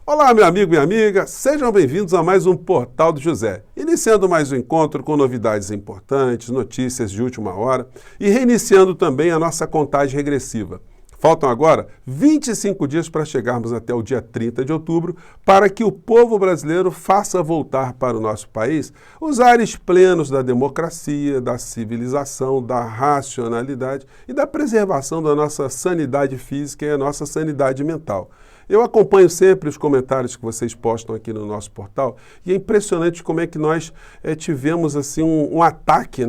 Olá, meu amigo e minha amiga, sejam bem-vindos a mais um Portal do José. Iniciando mais um encontro com novidades importantes, notícias de última hora e reiniciando também a nossa contagem regressiva. Faltam agora 25 dias para chegarmos até o dia 30 de outubro para que o povo brasileiro faça voltar para o nosso país os ares plenos da democracia, da civilização, da racionalidade e da preservação da nossa sanidade física e a nossa sanidade mental. Eu acompanho sempre os comentários que vocês postam aqui no nosso portal e é impressionante como é que nós tivemos assim um ataque,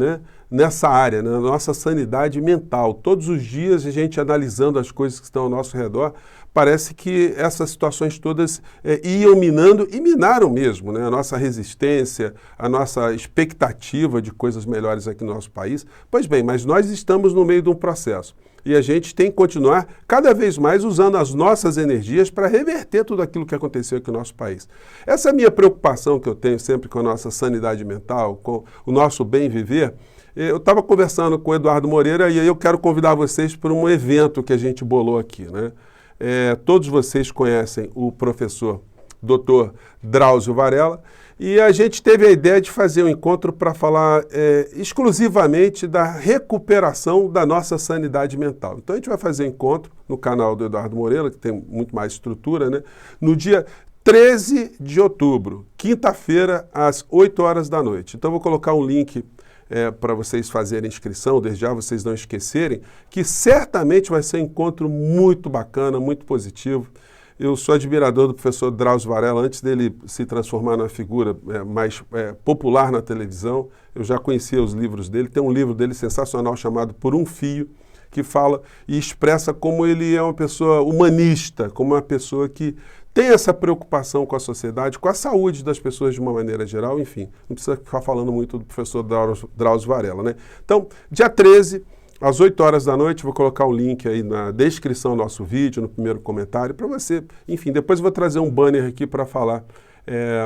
nessa área, na nossa sanidade mental. Todos os dias a gente analisando as coisas que estão ao nosso redor, parece que essas situações todas iam minando e minaram mesmo, a nossa resistência, a nossa expectativa de coisas melhores aqui no nosso país. Pois bem, mas nós estamos no meio de um processo. E a gente tem que continuar cada vez mais usando as nossas energias para reverter tudo aquilo que aconteceu aqui no nosso país. Essa é a minha preocupação que eu tenho sempre com a nossa sanidade mental, com o nosso bem viver. Eu estava conversando com o Eduardo Moreira e aí eu quero convidar vocês para um evento que a gente bolou aqui. Todos vocês conhecem o professor Dr. Drauzio Varella, e a gente teve a ideia de fazer um encontro para falar exclusivamente da recuperação da nossa sanidade mental. Então a gente vai fazer um encontro no canal do Eduardo Moreira, que tem muito mais estrutura, no dia 13 de outubro, quinta-feira, às 8 horas da noite. Então eu vou colocar um link para vocês fazerem inscrição, desde já vocês não esquecerem, que certamente vai ser um encontro muito bacana, muito positivo. Eu sou admirador do professor Drauzio Varella, antes dele se transformar numa figura mais popular na televisão. Eu já conhecia os livros dele, tem um livro dele sensacional chamado Por um Fio, que fala e expressa como ele é uma pessoa humanista, como uma pessoa que tem essa preocupação com a sociedade, com a saúde das pessoas de uma maneira geral, enfim. Não precisa ficar falando muito do professor Drauzio Varella, Então, dia 13, às 8 horas da noite, vou colocar o link aí na descrição do nosso vídeo, no primeiro comentário, para você, enfim, depois eu vou trazer um banner aqui para falar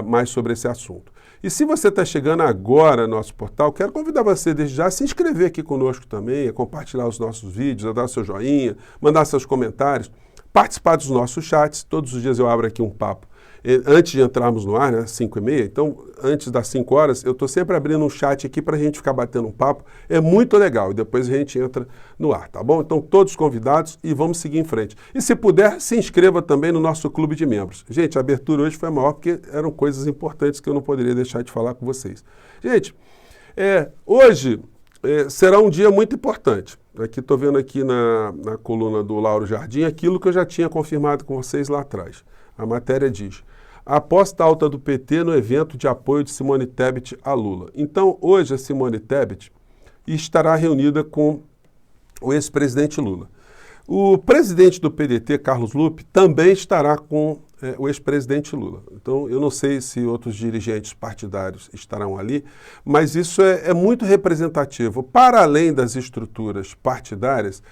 mais sobre esse assunto. E se você está chegando agora no nosso portal, quero convidar você desde já a se inscrever aqui conosco também, a compartilhar os nossos vídeos, a dar seu joinha, mandar seus comentários, participar dos nossos chats. Todos os dias eu abro aqui um papo. Antes de entrarmos no ar, 5h30, então antes das 5 horas, eu estou sempre abrindo um chat aqui para a gente ficar batendo um papo. É muito legal e depois a gente entra no ar, tá bom? Então todos convidados e vamos seguir em frente. E se puder, se inscreva também no nosso clube de membros. Gente, a abertura hoje foi maior porque eram coisas importantes que eu não poderia deixar de falar com vocês. Gente, hoje será um dia muito importante. Aqui estou vendo aqui na coluna do Lauro Jardim aquilo que eu já tinha confirmado com vocês lá atrás. A matéria diz: a aposta alta do PT no evento de apoio de Simone Tebet a Lula. Então, hoje a Simone Tebet estará reunida com o ex-presidente Lula. O presidente do PDT, Carlos Lupe, também estará com o ex-presidente Lula. Então, eu não sei se outros dirigentes partidários estarão ali, mas isso é muito representativo. Para além das estruturas partidárias,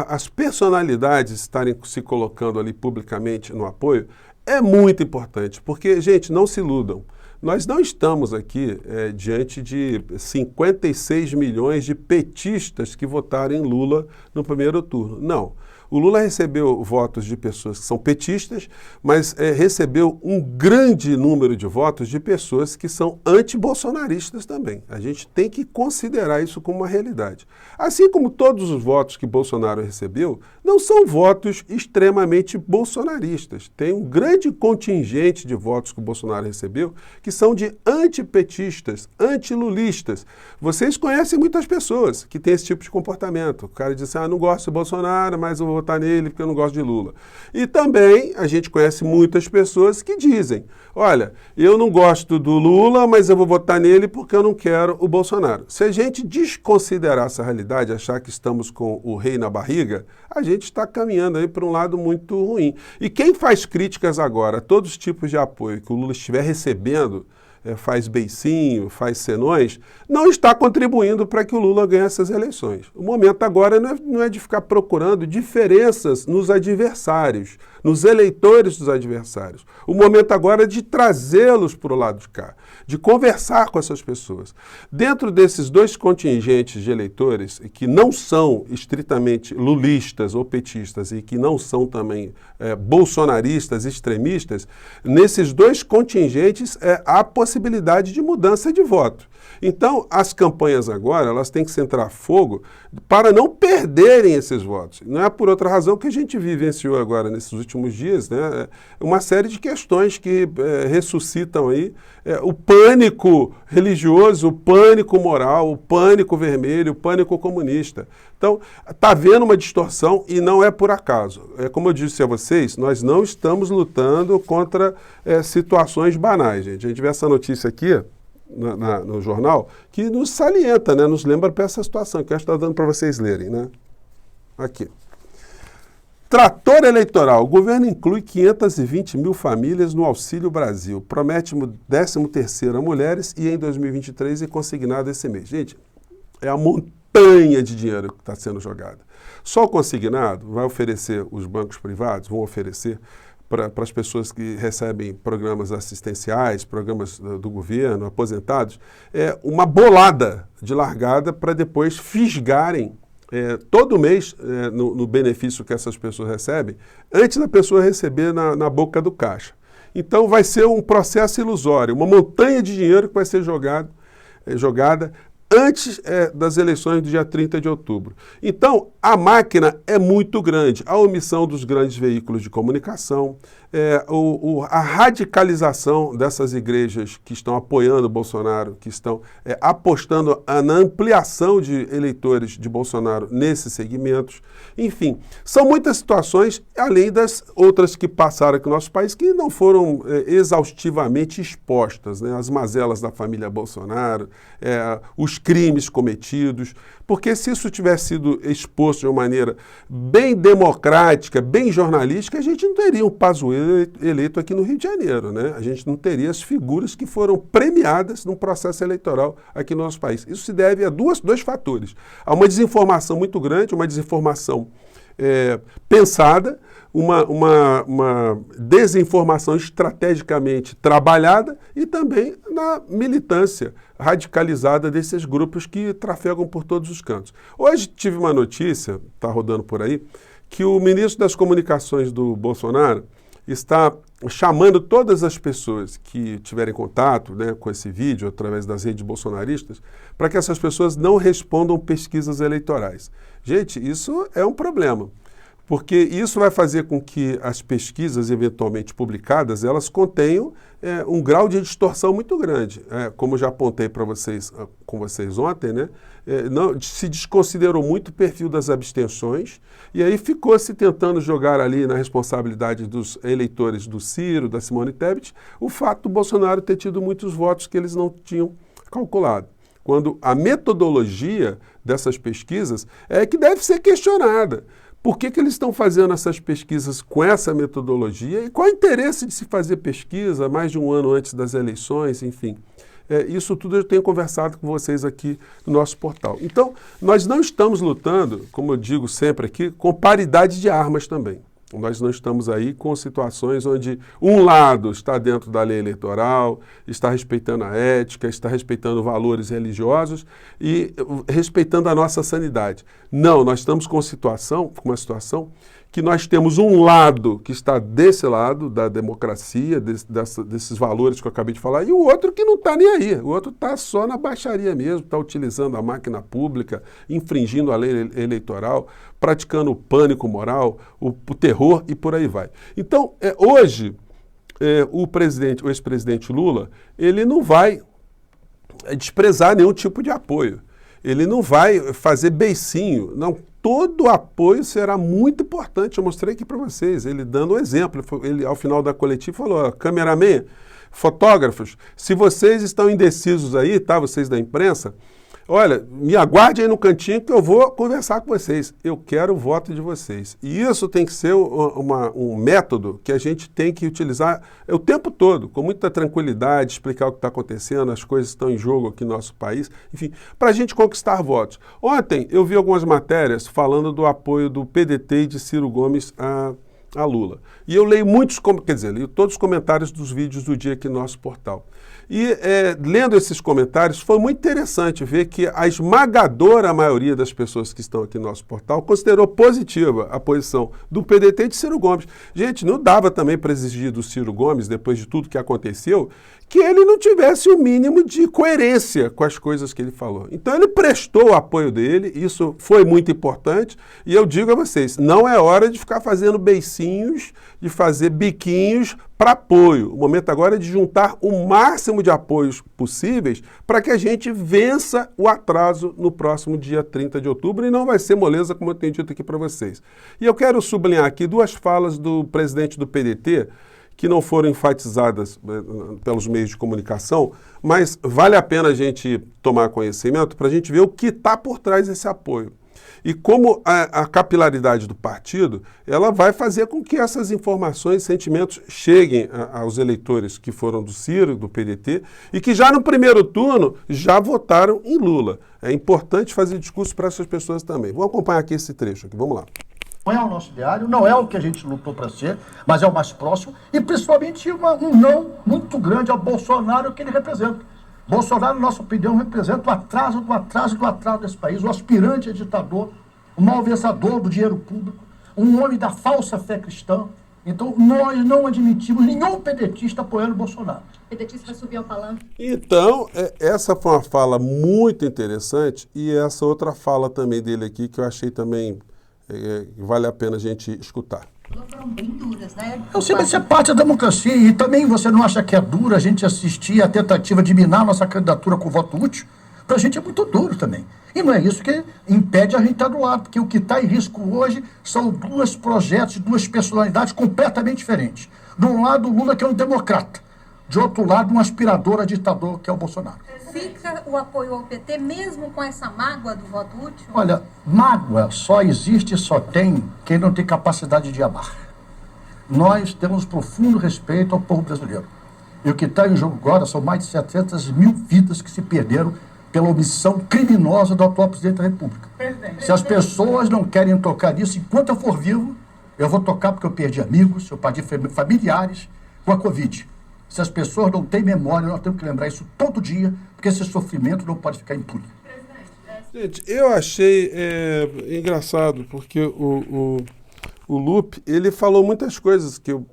as personalidades estarem se colocando ali publicamente no apoio é muito importante, porque, gente, não se iludam. Nós não estamos aqui diante de 56 milhões de petistas que votaram em Lula no primeiro turno. Não. O Lula recebeu votos de pessoas que são petistas, mas recebeu um grande número de votos de pessoas que são anti-bolsonaristas também. A gente tem que considerar isso como uma realidade. Assim como todos os votos que Bolsonaro recebeu, não são votos extremamente bolsonaristas. Tem um grande contingente de votos que o Bolsonaro recebeu que são de antipetistas, antilulistas. Vocês conhecem muitas pessoas que têm esse tipo de comportamento. O cara diz assim, não gosto de Bolsonaro, mas eu vou votar nele porque eu não gosto de Lula. E também a gente conhece muitas pessoas que dizem, olha, eu não gosto do Lula, mas eu vou votar nele porque eu não quero o Bolsonaro. Se a gente desconsiderar essa realidade, achar que estamos com o rei na barriga, a gente está caminhando aí para um lado muito ruim. E quem faz críticas agora a todos os tipos de apoio que o Lula estiver recebendo faz beicinho, faz senões, não está contribuindo para que o Lula ganhe essas eleições. O momento agora não é de ficar procurando diferenças nos adversários, nos eleitores dos adversários. O momento agora é de trazê-los para o lado de cá, de conversar com essas pessoas. Dentro desses dois contingentes de eleitores, que não são estritamente lulistas ou petistas e que não são também bolsonaristas, extremistas, nesses dois contingentes há possibilidade de mudança de voto. Então, as campanhas agora, elas têm que centrar fogo para não perderem esses votos. Não é por outra razão que a gente vivenciou agora, nesses últimos dias, né, uma série de questões que ressuscitam aí o pânico religioso, o pânico moral, o pânico vermelho, o pânico comunista. Então, está havendo uma distorção e não é por acaso. Como eu disse a vocês, nós não estamos lutando contra situações banais, gente. A gente vê essa notícia aqui no jornal que nos salienta, né, nos lembra para essa situação, que eu estou dando para vocês lerem. Né? Aqui. Trator eleitoral. O governo inclui 520 mil famílias no Auxílio Brasil. Promete 13º a mulheres e em 2023 é consignado esse mês. Gente, é a montanha de dinheiro que está sendo jogada. Só o consignado vai oferecer, os bancos privados vão oferecer para as pessoas que recebem programas assistenciais, programas do governo, aposentados, uma bolada de largada para depois fisgarem todo mês no benefício que essas pessoas recebem, antes da pessoa receber na boca do caixa. Então vai ser um processo ilusório, uma montanha de dinheiro que vai ser jogada antes das eleições do dia 30 de outubro. Então, a máquina é muito grande. A omissão dos grandes veículos de comunicação, a radicalização dessas igrejas que estão apoiando o Bolsonaro, que estão apostando na ampliação de eleitores de Bolsonaro nesses segmentos. Enfim, são muitas situações, além das outras que passaram aqui no nosso país, que não foram exaustivamente expostas, né? As mazelas da família Bolsonaro, os crimes cometidos, porque se isso tivesse sido exposto de uma maneira bem democrática, bem jornalística, a gente não teria um Pazuello eleito aqui no Rio de Janeiro, né? A gente não teria as figuras que foram premiadas num processo eleitoral aqui no nosso país. Isso se deve a dois fatores. Há uma desinformação muito grande, uma desinformação pensada, uma desinformação estrategicamente trabalhada e também na militância radicalizada desses grupos que trafegam por todos os cantos. Hoje tive uma notícia, está rodando por aí, que o ministro das Comunicações do Bolsonaro está chamando todas as pessoas que tiverem contato, né, com esse vídeo através das redes bolsonaristas, para que essas pessoas não respondam pesquisas eleitorais. Gente, isso é um problema, porque isso vai fazer com que as pesquisas eventualmente publicadas, elas contenham um grau de distorção muito grande. Como já apontei para vocês, com vocês ontem, né, não, se desconsiderou muito o perfil das abstenções e aí ficou-se tentando jogar ali na responsabilidade dos eleitores do Ciro, da Simone Tebet, o fato do Bolsonaro ter tido muitos votos que eles não tinham calculado. Quando a metodologia dessas pesquisas é que deve ser questionada. Por que eles estão fazendo essas pesquisas com essa metodologia e qual o interesse de se fazer pesquisa mais de um ano antes das eleições, enfim. Isso tudo eu tenho conversado com vocês aqui no nosso portal. Então, nós não estamos lutando, como eu digo sempre aqui, com paridade de armas também. Nós não estamos aí com situações onde um lado está dentro da lei eleitoral, está respeitando a ética, está respeitando valores religiosos e respeitando a nossa sanidade. Não, nós estamos com uma situação que nós temos um lado que está desse lado da democracia, desses valores que eu acabei de falar, e o outro que não está nem aí. O outro está só na baixaria mesmo, está utilizando a máquina pública, infringindo a lei eleitoral, praticando o pânico moral, o terror e por aí vai. Então, hoje, o ex-presidente Lula, ele não vai desprezar nenhum tipo de apoio. Ele não vai fazer beicinho, não. Todo o apoio será muito importante. Eu mostrei aqui para vocês, ele dando um exemplo. Ele, ao final da coletiva, falou, cameraman, fotógrafos, se vocês estão indecisos aí, tá, vocês da imprensa, olha, me aguarde aí no cantinho que eu vou conversar com vocês. Eu quero o voto de vocês. E isso tem que ser um método que a gente tem que utilizar o tempo todo, com muita tranquilidade, explicar o que está acontecendo, as coisas que estão em jogo aqui no nosso país, enfim, para a gente conquistar votos. Ontem eu vi algumas matérias falando do apoio do PDT e de Ciro Gomes a Lula. E eu leio leio todos os comentários dos vídeos do dia aqui no nosso portal. E lendo esses comentários, foi muito interessante ver que a esmagadora maioria das pessoas que estão aqui no nosso portal considerou positiva a posição do PDT e de Ciro Gomes. Gente, não dava também para exigir do Ciro Gomes, depois de tudo que aconteceu, que ele não tivesse o mínimo de coerência com as coisas que ele falou. Então ele prestou o apoio dele, isso foi muito importante, e eu digo a vocês, não é hora de ficar fazendo beicinhos, de fazer biquinhos para apoio. O momento agora é de juntar o máximo de apoios possíveis para que a gente vença o atraso no próximo dia 30 de outubro, e não vai ser moleza, como eu tenho dito aqui para vocês. E eu quero sublinhar aqui duas falas do presidente do PDT, que não foram enfatizadas pelos meios de comunicação, mas vale a pena a gente tomar conhecimento para a gente ver o que está por trás desse apoio. E como a capilaridade do partido, ela vai fazer com que essas informações e sentimentos cheguem aos eleitores que foram do Ciro, do PDT, e que já no primeiro turno já votaram em Lula. É importante fazer discurso para essas pessoas também. Vamos acompanhar aqui esse trecho aqui, vamos lá. Não é o nosso ideário, não é o que a gente lutou para ser, mas é o mais próximo, e principalmente um não muito grande ao Bolsonaro que ele representa. Bolsonaro, na nossa opinião, representa o atraso do atraso do atraso desse país, o aspirante a ditador, o malversador do dinheiro público, um homem da falsa fé cristã. Então, nós não admitimos nenhum pedetista apoiando o Bolsonaro. O pedetista vai subir ao palanque. Então, essa foi uma fala muito interessante, e essa outra fala também dele aqui, que eu achei também vale a pena a gente escutar. Foram bem duras, né? Eu sei, mas isso é parte da democracia, e também você não acha que é duro a gente assistir a tentativa de minar nossa candidatura com voto útil? Para a gente é muito duro também. E não é isso que impede a gente estar do lado, porque o que está em risco hoje são dois projetos, duas personalidades completamente diferentes. De um lado, o Lula, que é um democrata. De outro lado, um aspirador a ditador, que é o Bolsonaro. Fica o apoio ao PT mesmo com essa mágoa do voto útil? Olha, mágoa só existe e só tem quem não tem capacidade de amar. Nós temos profundo respeito ao povo brasileiro. E o que está em jogo agora são mais de 700 mil vidas que se perderam pela omissão criminosa do atual presidente da República. Se as pessoas não querem tocar nisso, enquanto eu for vivo, eu vou tocar porque eu perdi amigos, eu perdi familiares com a Covid. Se as pessoas não têm memória, nós temos que lembrar isso todo dia, porque esse sofrimento não pode ficar impune. Gente, eu achei engraçado, porque o Lupe, ele falou muitas coisas que eu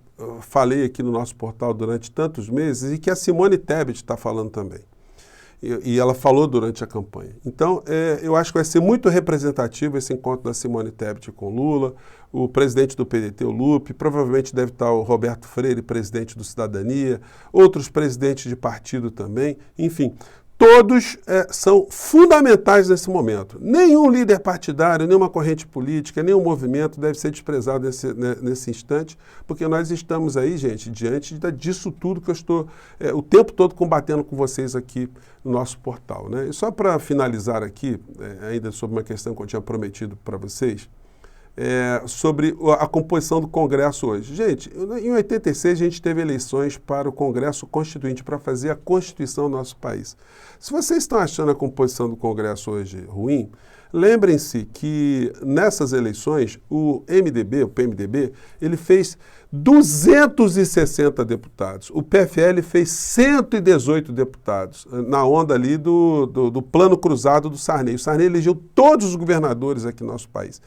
falei aqui no nosso portal durante tantos meses e que a Simone Tebet está falando também. E ela falou durante a campanha. Então, eu acho que vai ser muito representativo esse encontro da Simone Tebet com Lula, o presidente do PDT, o Lupe, provavelmente deve estar o Roberto Freire, presidente do Cidadania, outros presidentes de partido também, enfim. Todos são fundamentais nesse momento. Nenhum líder partidário, nenhuma corrente política, nenhum movimento deve ser desprezado nesse instante, porque nós estamos aí, gente, diante disso tudo que eu estou o tempo todo combatendo com vocês aqui no nosso portal, né? E só para finalizar aqui, ainda sobre uma questão que eu tinha prometido para vocês, sobre a composição do Congresso hoje. Gente, em 86 a gente teve eleições para o Congresso Constituinte, para fazer a Constituição do nosso país. Se vocês estão achando a composição do Congresso hoje ruim, lembrem-se que nessas eleições o PMDB, ele fez 260 deputados. O PFL fez 118 deputados, na onda ali do plano cruzado do Sarney. O Sarney elegeu todos os governadores aqui no nosso país.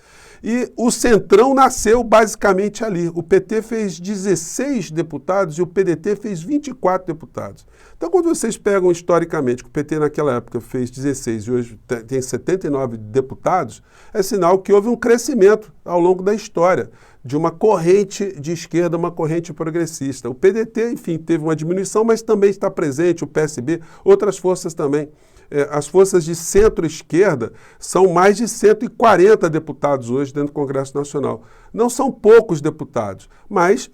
E o Centrão nasceu basicamente ali. O PT fez 16 deputados e o PDT fez 24 deputados. Então, quando vocês pegam historicamente que o PT naquela época fez 16 e hoje tem 79 deputados, é sinal que houve um crescimento ao longo da história de uma corrente de esquerda, uma corrente progressista. O PDT, enfim, teve uma diminuição, mas também está presente, o PSB, outras forças também. As forças de centro-esquerda são mais de 140 deputados hoje dentro do Congresso Nacional. Não são poucos deputados, mas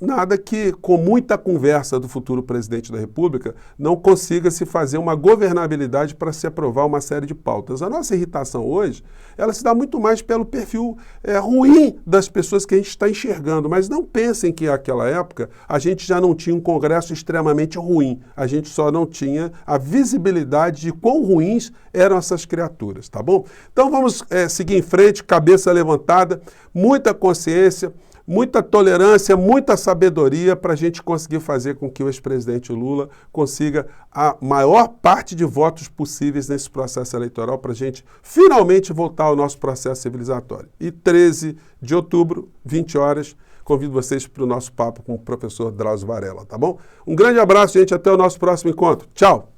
nada que, com muita conversa do futuro presidente da República, não consiga se fazer uma governabilidade para se aprovar uma série de pautas. A nossa irritação hoje, ela se dá muito mais pelo perfil ruim das pessoas que a gente está enxergando, mas não pensem que naquela época a gente já não tinha um Congresso extremamente ruim, a gente só não tinha a visibilidade de quão ruins eram essas criaturas, tá bom? Então vamos seguir em frente, cabeça levantada, muita consciência, muita tolerância, muita sabedoria para a gente conseguir fazer com que o ex-presidente Lula consiga a maior parte de votos possíveis nesse processo eleitoral para a gente finalmente voltar ao nosso processo civilizatório. E 13 de outubro, 20 horas, convido vocês para o nosso papo com o professor Drauzio Varela, tá bom? Um grande abraço, gente, até o nosso próximo encontro. Tchau!